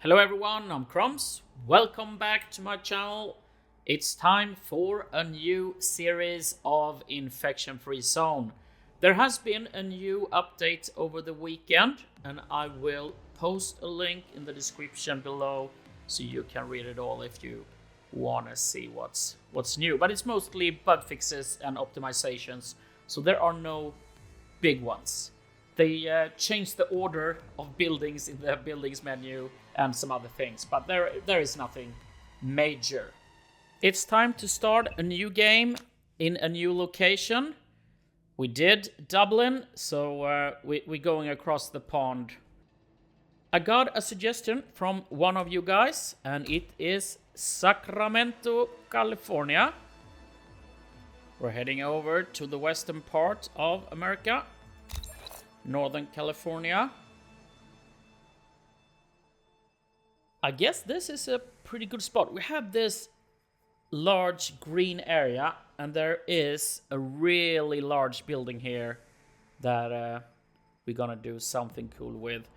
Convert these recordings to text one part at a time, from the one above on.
Hello everyone, I'm Crumbs. Welcome back to my channel. It's time for a new series of Infection Free Zone. There has been a new update over the weekend and I will post a link in the description below so you can read it all if you want to see what's new. But it's mostly bug fixes and optimizations, so there are no big ones. They changed the order of buildings in the buildings menu and some other things, but there is nothing major. It's time to start a new game in a new location. We did Dublin, so we're going across the pond. I got a suggestion from one of you guys, and it is Sacramento, California. We're heading over to the western part of America. Northern California. I guess this is a pretty good spot. We have this large green area and there is a really large building here that we're gonna do something cool with.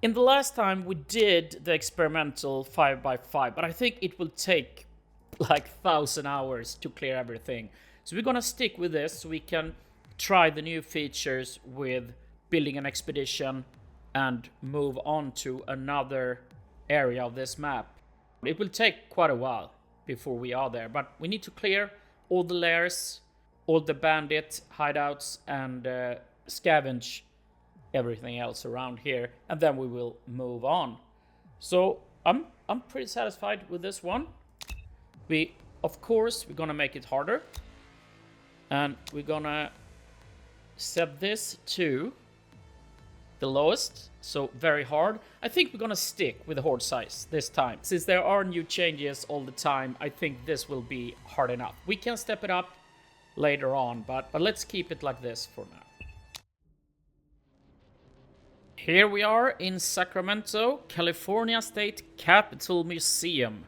In the last time we did the experimental 5x5, but I think it will take like 1,000 hours to clear everything. So we're gonna stick with this so we can try the new features with building an expedition and move on to another area of this map. It will take quite a while before we are there, but we need to clear all the lairs, all the bandit hideouts, and scavenge everything else around here, and then we will move on. So I'm pretty satisfied with this one. Of course we're gonna make it harder, and we're gonna set this to the lowest, so very hard. I think we're gonna stick with the horde size this time. Since there are new changes all the time, I think this will be hard enough. We can step it up later on, but let's keep it like this for now. Here we are in Sacramento, California State Capitol Museum.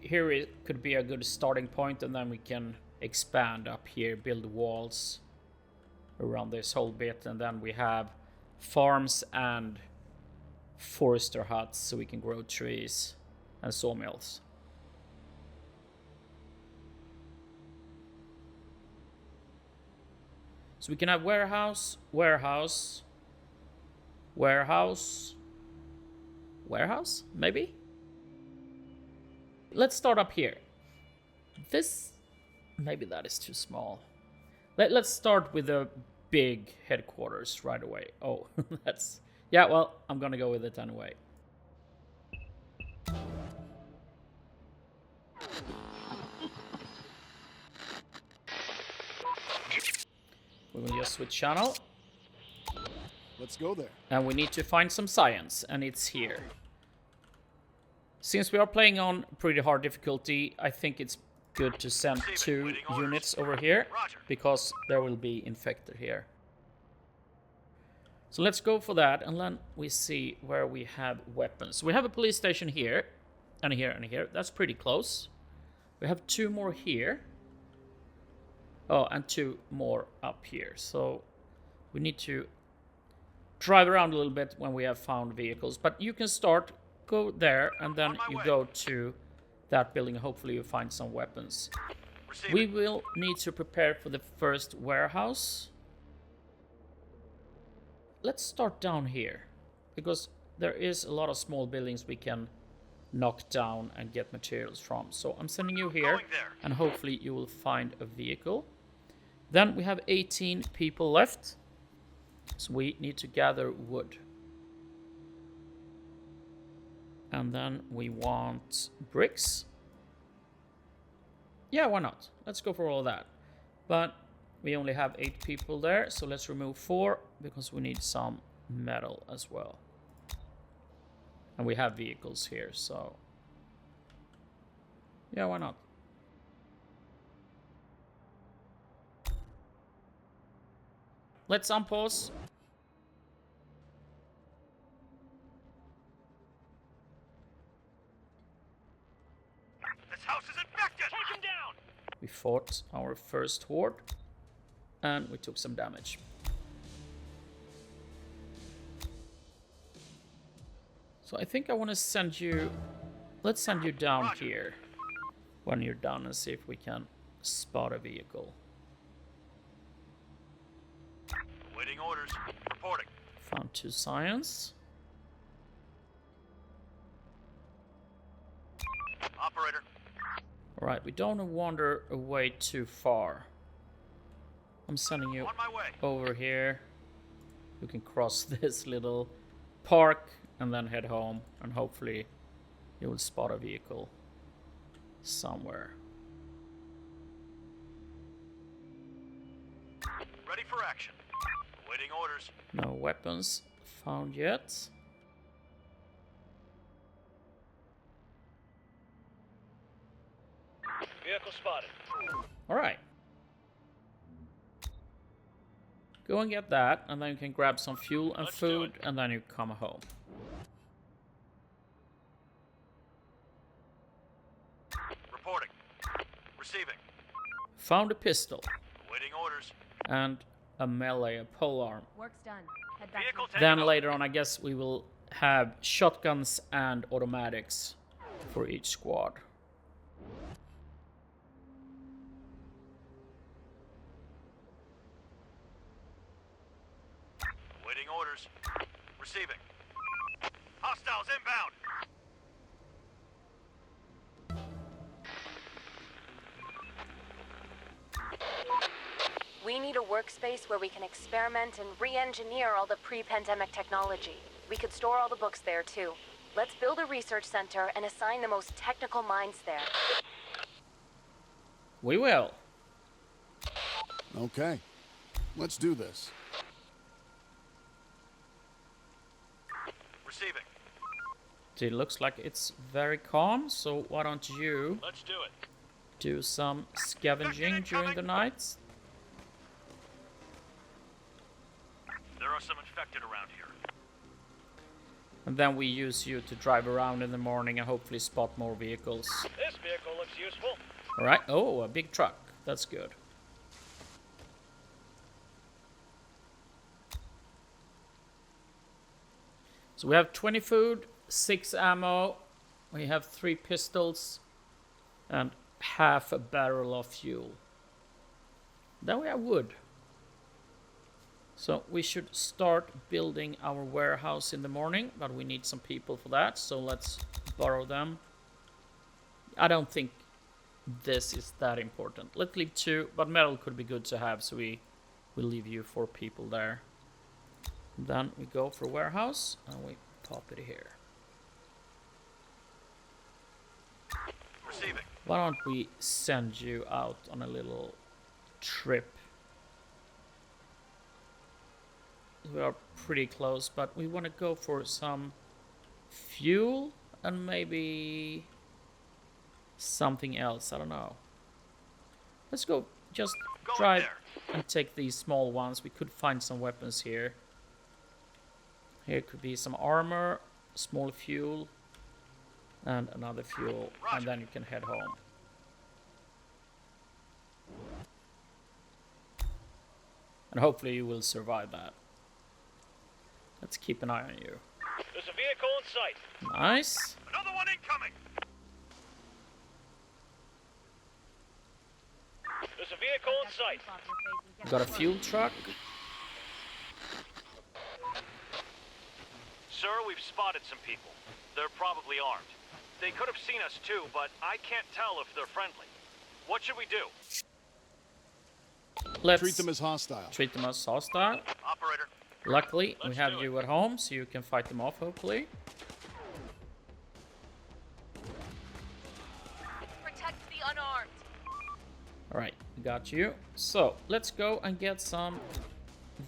Here it could be a good starting point, and then we can expand up here, build walls around this whole bit, and then we have farms and forester huts so we can grow trees and sawmills. So we can have warehouse, warehouse, warehouse, warehouse, maybe? Let's start up here. Maybe that is too small. Let's start with a big headquarters right away. Oh, yeah, well, I'm gonna go with it anyway. We will just switch channel. Let's go there. And we need to find some science, and it's here. Since we are playing on pretty hard difficulty, I think it's good to send 2 units over here, because there will be infected here. So let's go for that, and then we see where we have weapons. We have a police station here, and here, and here. That's pretty close. We have 2 more here. Oh, and 2 more up here. So we need to drive around a little bit when we have found vehicles. But you can go there, and then you go to that building. Hopefully you find some weapons. We will need to prepare for the first warehouse. Let's start down here, because there is a lot of small buildings we can knock down and get materials from. So I'm sending you here, and hopefully you will find a vehicle. Then we have 18 people left, so we need to gather wood. And then we want bricks. Yeah, why not? Let's go for all of that. But we only have 8 people there, so let's remove 4 because we need some metal as well. And we have vehicles here, so yeah, why not? Let's unpause. We fought our first horde, and we took some damage. So I think I want to send you... Let's send you down Roger. here when you're done and see if we can spot a vehicle. Waiting orders. Reporting. Found 2 science. Operator. Alright, we don't wander away too far. I'm sending you On my way. over here. You can cross this little park and then head home, and hopefully you will spot a vehicle somewhere. Ready for action. Waiting orders. No weapons found yet. Vehicle spotted. Alright. Go and get that, and then you can grab some fuel and Let's do food, and then you come home. Reporting. Receiving. Found a pistol Waiting orders. and a melee, a polearm. Work's done. Head back Vehicle to taken Then over. later on, I guess we will have shotguns and automatics for each squad. Waiting orders. Receiving. Hostiles inbound. We need a workspace where we can experiment and re-engineer all the pre-pandemic technology. We could store all the books there, too. Let's build a research center and assign the most technical minds there. We will. Okay. Let's do this. Receiving. It looks like it's very calm, so why don't you Let's do it. do some scavenging during the nights? There are some infected around here. And then we use you to drive around in the morning and hopefully spot more vehicles. This vehicle looks useful. Alright, oh, a big truck. That's good. So we have 20 food, 6 ammo, we have 3 pistols, and half a barrel of fuel. Then we have wood. So we should start building our warehouse in the morning, but we need some people for that, so let's borrow them. I don't think this is that important. Let's leave 2, but metal could be good to have, so we will leave you 4 people there. Then we go for warehouse, and we pop it here. Receiving. Why don't we send you out on a little trip? We are pretty close, but we want to go for some fuel and maybe something else. I don't know. Let's go just Go in drive there. and take these small ones. We could find some weapons here. Here could be some armor, small fuel, and another fuel, and Roger. then you can head home. And hopefully you will survive that. Let's keep an eye on you. There's a vehicle in sight. Nice. Another one incoming. There's a vehicle in sight. Got a fuel truck. Sir, we've spotted some people. They're probably armed. They could have seen us too, but I can't tell if they're friendly. What should we do? Let's Treat them as hostile. treat them as hostile. Operator. Luckily, we Let's have do you at home, so you can fight them off, hopefully. Protect the unarmed. Alright, we got you. So, let's go and get some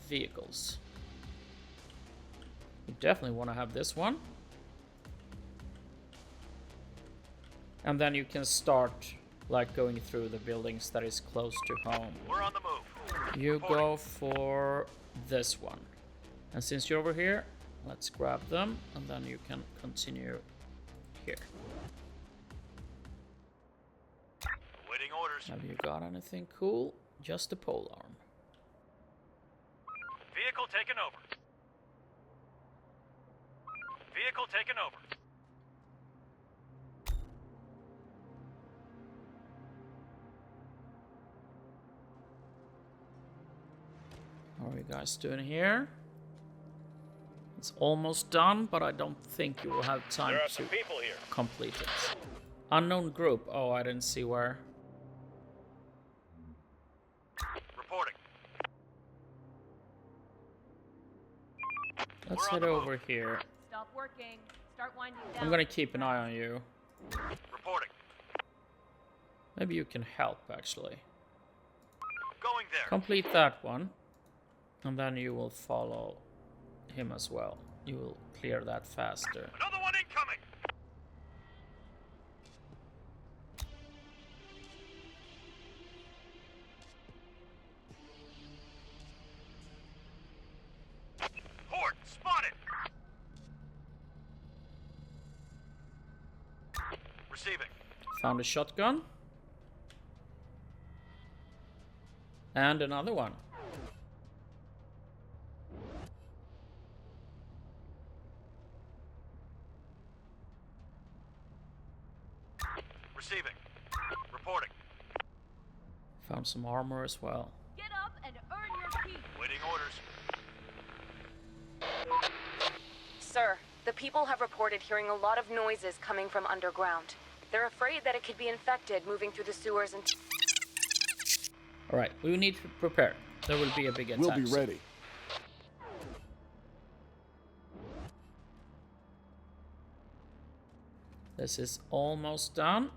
vehicles. We definitely want to have this one. And then you can start, like, going through the buildings that is close to home. We're on the move. You Reporting. go for this one. And since you're over here, let's grab them, and then you can continue here. Waiting orders. Have you got anything cool? Just a polearm. Vehicle taken over. Vehicle taken over. What are you guys doing here? It's almost done, but I don't think you will have time There are to some people here. complete it. Unknown group. Oh, I didn't see where. Reporting. Let's We're on head the over move. here. Stop working. Start winding down. I'm gonna keep an eye on you. Reporting. Maybe you can help, actually. Going there. Complete that one. And then you will follow him as well. You will clear that faster. Another one incoming. Horde spotted. Receiving. Found a shotgun. And another one. Receiving. Reporting. Found some armor as well. Get up and earn your keep. Waiting orders. Sir, the people have reported hearing a lot of noises coming from underground. They're afraid that it could be infected moving through the sewers and... Alright, we need to prepare. There will be a big attack. We'll be ready. This is almost done.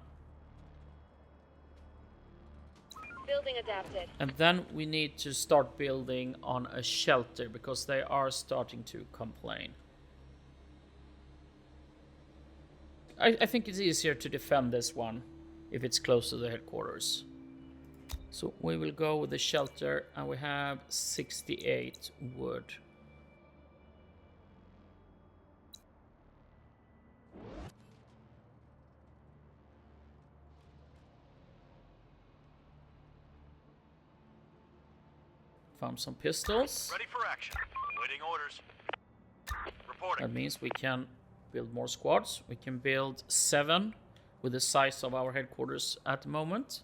Building adapted. And then we need to start building on a shelter because they are starting to complain. I think it's easier to defend this one if it's close to the headquarters. So we will go with the shelter and we have 68 wood. Found some pistols. Ready for action. Waiting orders. Reporting. That means we can build more squads. We can build 7 with the size of our headquarters at the moment.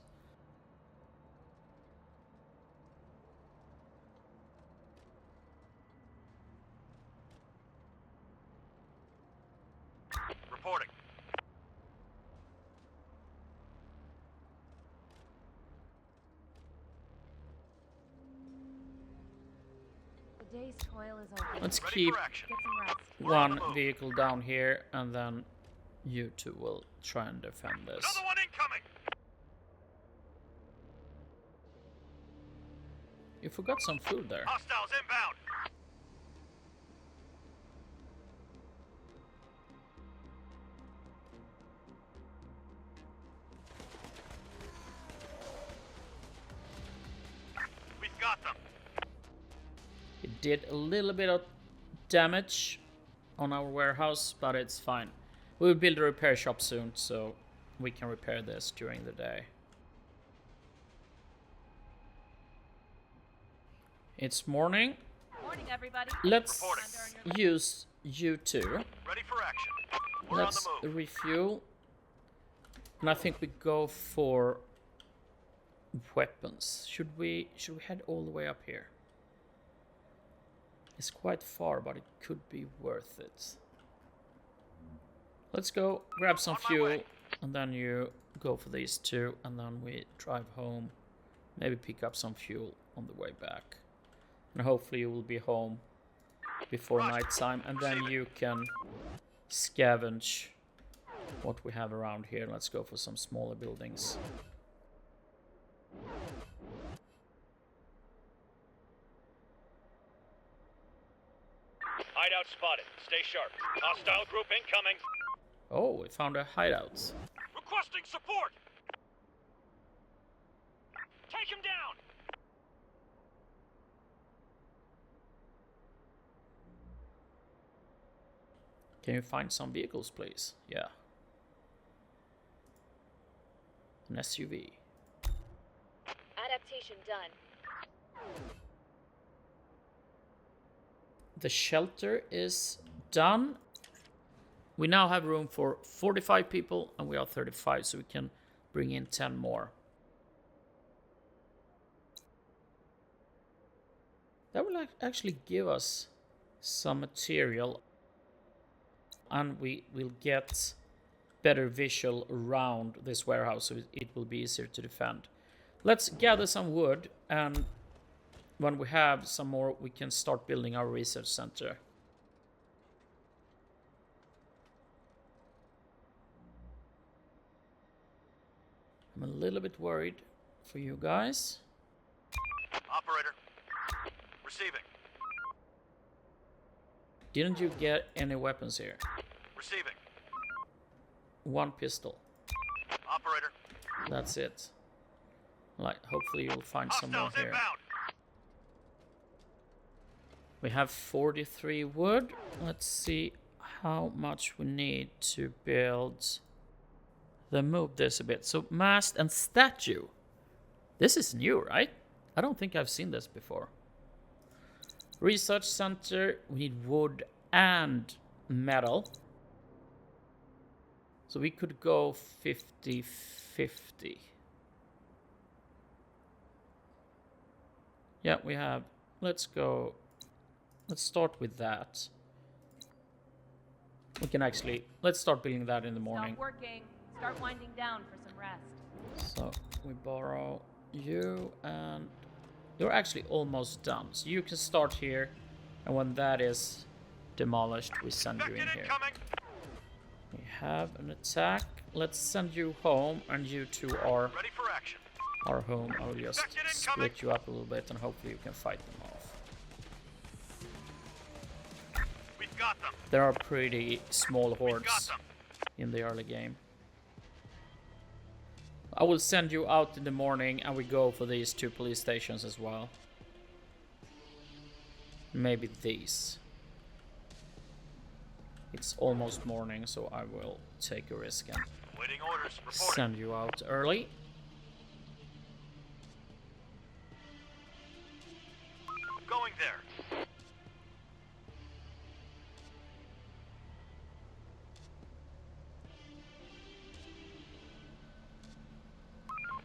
Reporting. The day's toil is over. Let's Ready keep for action. Get some rest. We're on one the move. vehicle down here and then you two will try and defend this. Another one incoming. You forgot some food there. Hostiles inbound. We've got them. It did a little bit of damage on our warehouse, but it's fine. We'll build a repair shop soon, so we can repair this during the day. It's morning. Morning, everybody. Let's Reporting. use you two. Ready for action. We're Let's on the move. refuel. And I think we go for weapons. Should we head all the way up here? It's quite far, but it could be worth it. Let's go grab some On my fuel, way. and then you go for these two, and then we drive home. Maybe pick up some fuel on the way back. And hopefully you will be home before Roger. nighttime, and then Receiving. you can scavenge what we have around here. Let's go for some smaller buildings. Hideout spotted. Stay sharp. Hostile group incoming. Oh, we found a hideout. Requesting support. Take him down. Can you find some vehicles, please? Yeah. An SUV. Adaptation done. The shelter is done. We now have room for 45 people, and we are 35, so we can bring in 10 more. That will actually give us some material, and we will get better visual around this warehouse, so it will be easier to defend. Let's gather some wood, and when we have some more, we can start building our research center. I'm a little bit worried for you guys. Operator. Receiving. Didn't you get any weapons here? Receiving. One pistol. Operator. That's it. Like, hopefully you'll find some more Hostiles here. inbound. We have 43 wood. Let's see how much we need to build. Then move this a bit. So mast and statue. This is new, right? I don't think I've seen this before. Research center. We need wood and metal. So we could go 50-50. Yeah, we have. Let's go. Let's start with that. We can actually. Let's start building that in the morning. Stop working. Start winding down for some rest. So we borrow you, and you're actually almost done. So you can start here, and when that is demolished, we send you in Infected here. incoming. We have an attack. Let's send you home, and you two are Ready for action. our home. I'll just Infected incoming. split you up a little bit, and hopefully you can fight them off. We've got them. There are pretty small We've got hordes them. in the early game. I will send you out in the morning, and we go for these 2 police stations as well. Maybe these. It's almost morning, so I will take a risk and Waiting orders. Reporting. send you out early. Going there.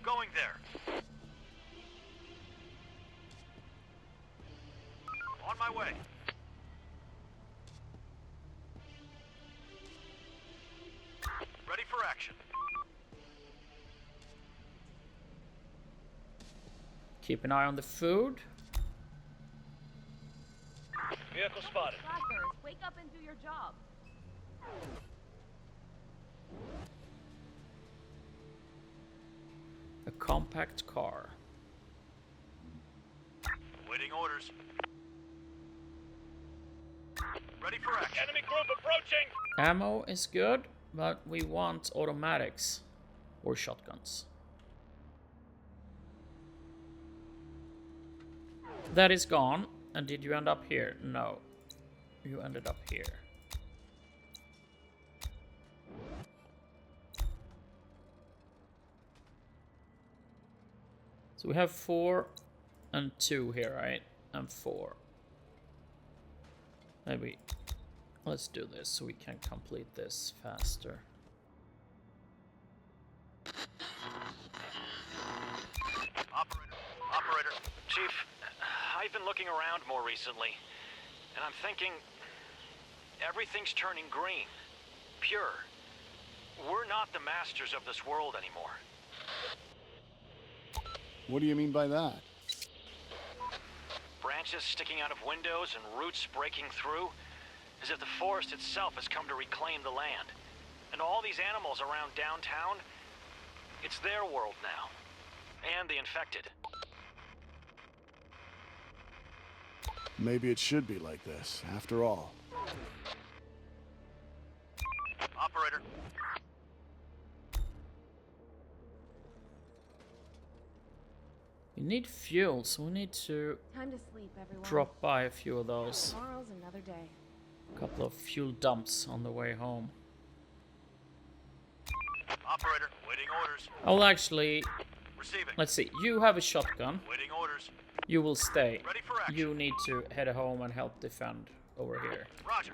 Going there. On my way. Ready for action. Keep an eye on the food. Vehicle spotted. Slackers, wake up and do your job. A compact car. Waiting orders. Ready for action. Enemy group approaching. Ammo is good, but we want automatics or shotguns. That is gone. And did you end up here? No. You ended up here. So we have 4 and 2 here, right? And 4. Maybe let's do this so we can complete this faster. Operator. Chief, I've been looking around more recently, and I'm thinking everything's turning green. Pure. We're not the masters of this world anymore. What do you mean by that? Branches sticking out of windows and roots breaking through, as if the forest itself has come to reclaim the land. And all these animals around downtown, it's their world now. And the infected. Maybe it should be like this, after all. Operator. We need fuel, so we need to Time to sleep, everyone. drop by a few of those. Tomorrow's another day. A couple of fuel dumps on the way home. Operator, waiting orders. I'll actually... Receiving. Let's see. You have a shotgun. Waiting orders. You will stay. Ready for action. You need to head home and help defend over here. Roger.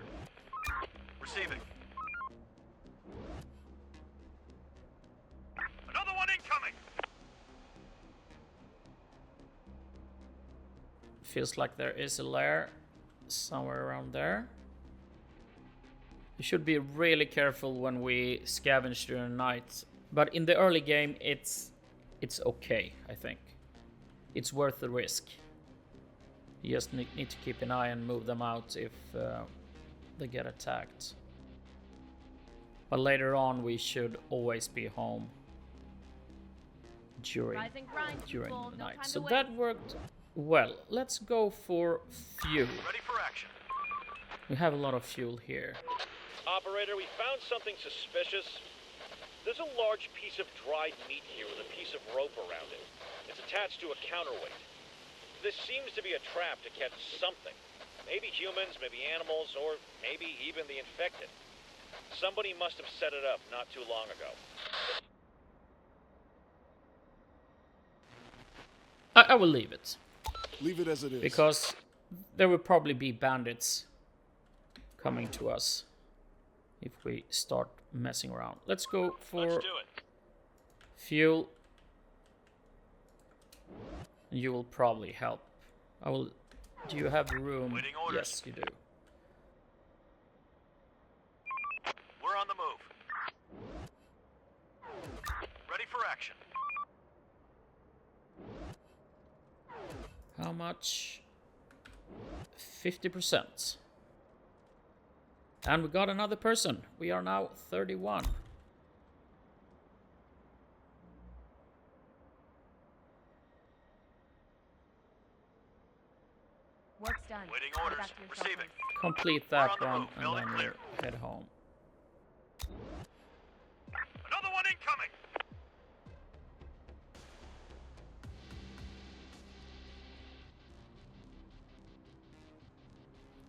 Receiving. feels like there is a lair somewhere around there. You should be really careful when we scavenge during the night. But in the early game, it's okay, I think. It's worth the risk. You just need to keep an eye and move them out if they get attacked. But later on, we should always be home during the night. So that worked well. Let's go for fuel. Ready for action. We have a lot of fuel here. Operator, we found something suspicious. There's a large piece of dried meat here with a piece of rope around it. It's attached to a counterweight. This seems to be a trap to catch something. Maybe humans, maybe animals, or maybe even the infected. Somebody must have set it up not too long ago. I will leave it. Leave it as it is. Because there will probably be bandits coming to us if we start messing around. Let's go for Let's do it. fuel. You will probably help. I will. Do you have room? Waiting orders. Yes, you do. We're on the move. Ready for action. How much? 50%. And we got another person. We are now 31. Work's done. Waiting Go orders. back to your Receiving. shelters. Complete We're on that the run move. and Building then clear. we'll head home. Another one incoming.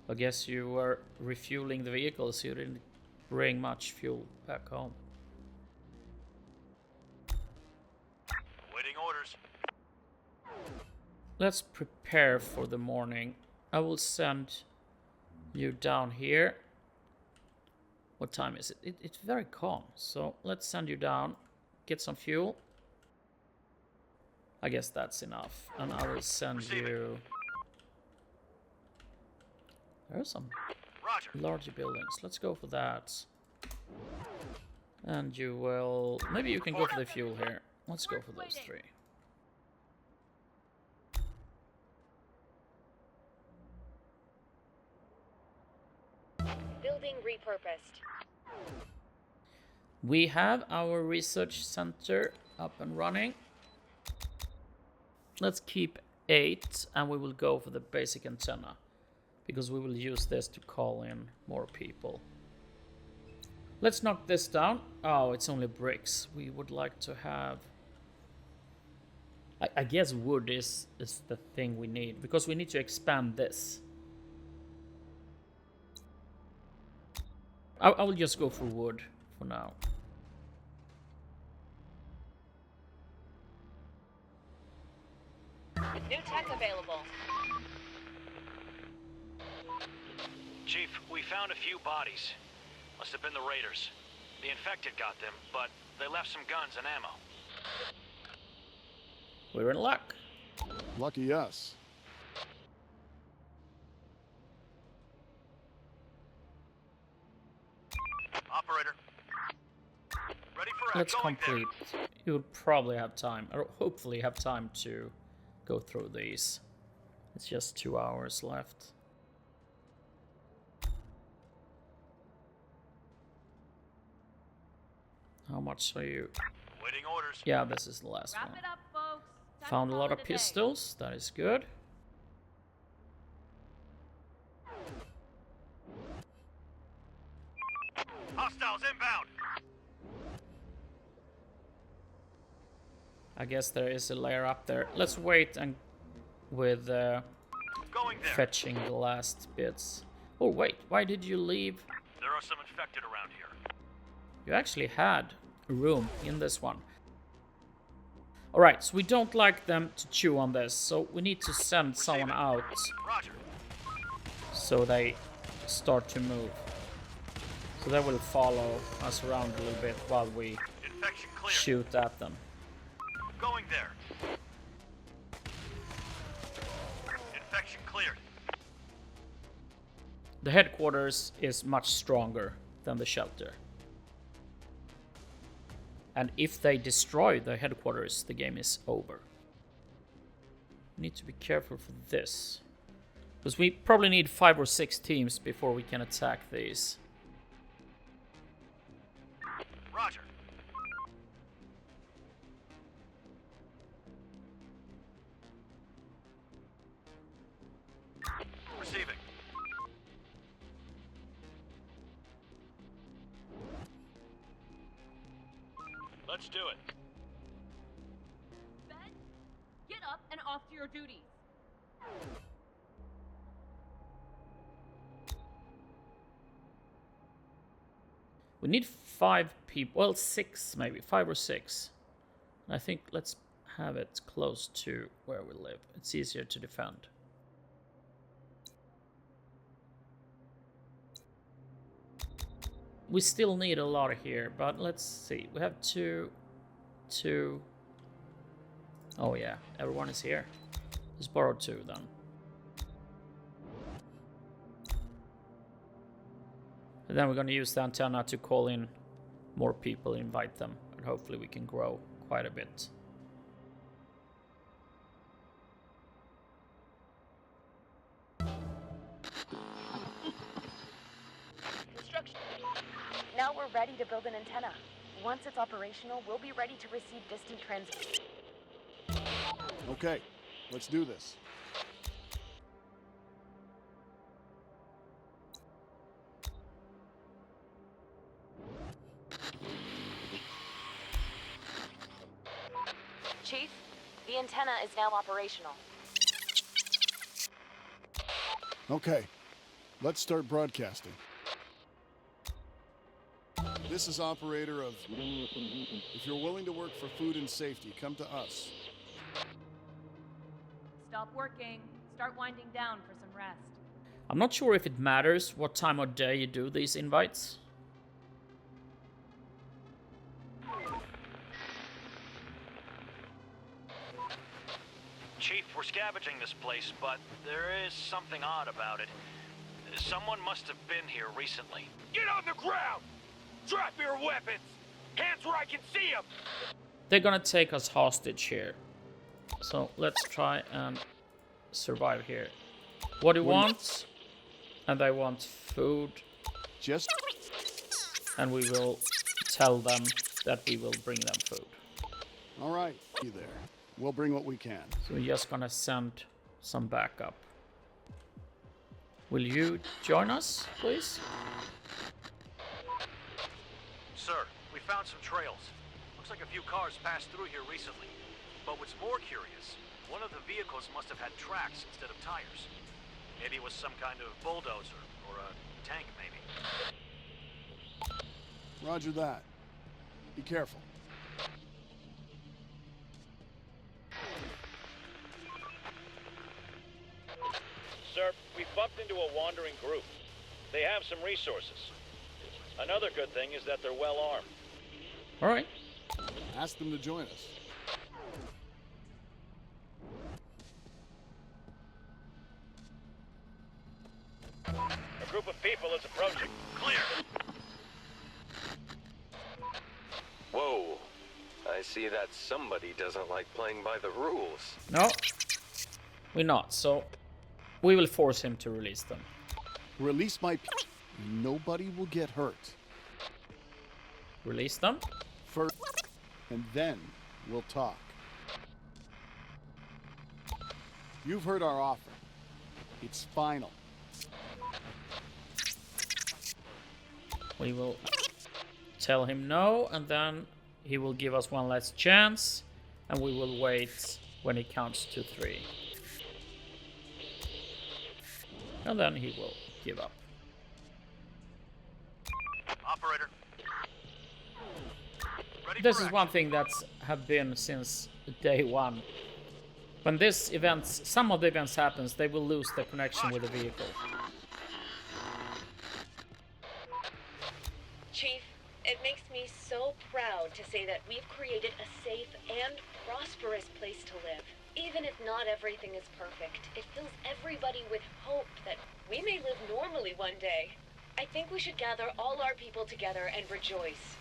I guess you were refueling the vehicles. You didn't bring much fuel back home. Waiting orders. Let's prepare for the morning. I will send you down here. What time is it? It's very calm. So let's send you down. Get some fuel. I guess that's enough. And I will send Receiving. you... There are some Roger. larger buildings. Let's go for that. And you will... Maybe you can go for the fuel here. Let's go for those three. Building repurposed. We have our research center up and running. Let's keep 8 and we will go for the basic antenna. Because we will use this to call in more people. Let's knock this down. Oh, it's only bricks. We would like to have... I guess wood is the thing we need. Because we need to expand this. I will just go for wood for now. New tech available. Chief, we found a few bodies. Must have been the raiders. The infected got them, but they left some guns and ammo. We're in luck. Lucky us. Operator. Ready for Let's going complete. You'll probably have time, or hopefully have time to go through these. It's just 2 hours left. How much are you? there. Waiting orders. Yeah, this is the last Wrap one. it up, folks. Time to Found a call lot it of day. pistols. That is good. Hostiles inbound. I guess there is a layer up there. Let's wait and with Going there. fetching the last bits. Oh wait, why did you leave? There are some infected around here. You actually had a room in this one. Alright, so we don't like them to chew on this, so we need to send someone out Roger. so they start to move. So they will follow us around a little bit while we Infection clear. shoot at them. Going there. Infection the headquarters is much stronger than the shelter. And if they destroy the headquarters, the game is over. We need to be careful for this. Because we probably need 5 or 6 teams before we can attack these. Roger. Receiving. Let's do it. Ben, get up and off to your duties. We need 5 people, well 6 maybe, 5 or 6. I think let's have it close to where we live. It's easier to defend. We still need a lot here, but let's see. We have 2. Oh yeah, everyone is here. Let's borrow 2 then. And then we're going to use the antenna to call in more people, invite them, and hopefully we can grow quite a bit. Now we're ready to build an antenna. Once it's operational, we'll be ready to receive distant transmissions. Okay, let's do this. Chief, the antenna is now operational. Okay, let's start broadcasting. This is operator of... If you're willing to work for food and safety, come to us. Stop working. Start winding down for some rest. I'm not sure if it matters what time of day you do these invites. Chief, we're scavenging this place, but there is something odd about it. Someone must have been here recently. Get on the ground! Drop your weapons! Hands where I can see them! They're gonna take us hostage here. So let's try and survive here. What do you want? And they want food. Just... And we will tell them that we will bring them food. All right, you there. We'll bring what we can. So we're just gonna send some backup. Will you join us, please? Sir, we found some trails. Looks like a few cars passed through here recently. But what's more curious, one of the vehicles must have had tracks instead of tires. Maybe it was some kind of bulldozer, or a tank maybe. Roger that. Be careful. Sir, we bumped into a wandering group. They have some resources. Another good thing is that they're well armed. All right. Ask them to join us. A group of people is approaching. Clear! Whoa. I see that somebody doesn't like playing by the rules. No, we're not. So we will force him to release them. Release my... Nobody will get hurt. Release them? First, and then we'll talk. You've heard our offer. It's final. We will tell him no, and then he will give us one last chance, and we will wait when he counts to 3. And then he will give up. Operator. Ready This for is one thing that's have been since day 1. When this events, some of the events happens, they will lose the connection with the vehicle. Chief, it makes me so proud to say that we've created a safe and prosperous place to live. Even if not everything is perfect, it fills everybody with hope that we may live normally one day. I think we should gather all our people together and rejoice.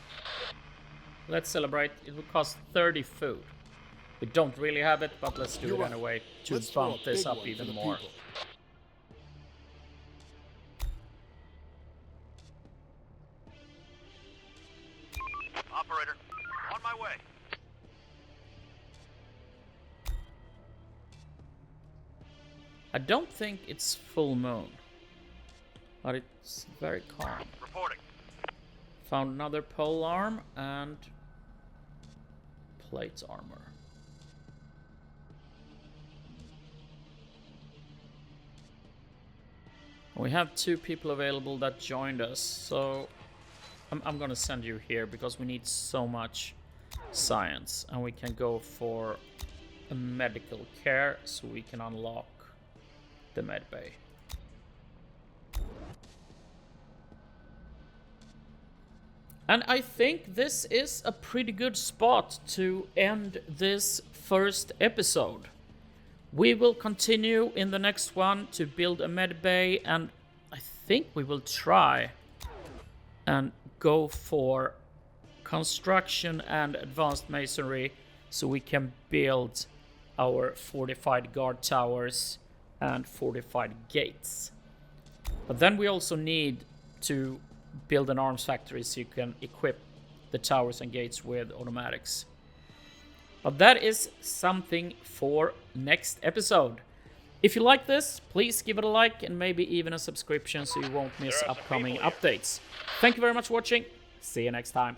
Let's celebrate. It will cost 30 food. We don't really have it, but let's do You're it right. anyway to Let's throw bump a this big up one for even the more. people. Operator, on my way. I don't think it's full moon, but it's very calm. Reporting. Found another pole arm and plate armor. We have 2 people available that joined us, so I'm gonna send you here because we need so much science, and we can go for a medical care so we can unlock the med bay. And I think this is a pretty good spot to end this first episode. We will continue in the next one to build a med bay, and I think we will try and go for construction and advanced masonry so we can build our fortified guard towers and fortified gates. But then we also need to build an arms factory so you can equip the towers and gates with automatics. But that is something for next episode. If you like this, please give it a like and maybe even a subscription so you won't miss upcoming updates. Thank you very much for watching. See you next time.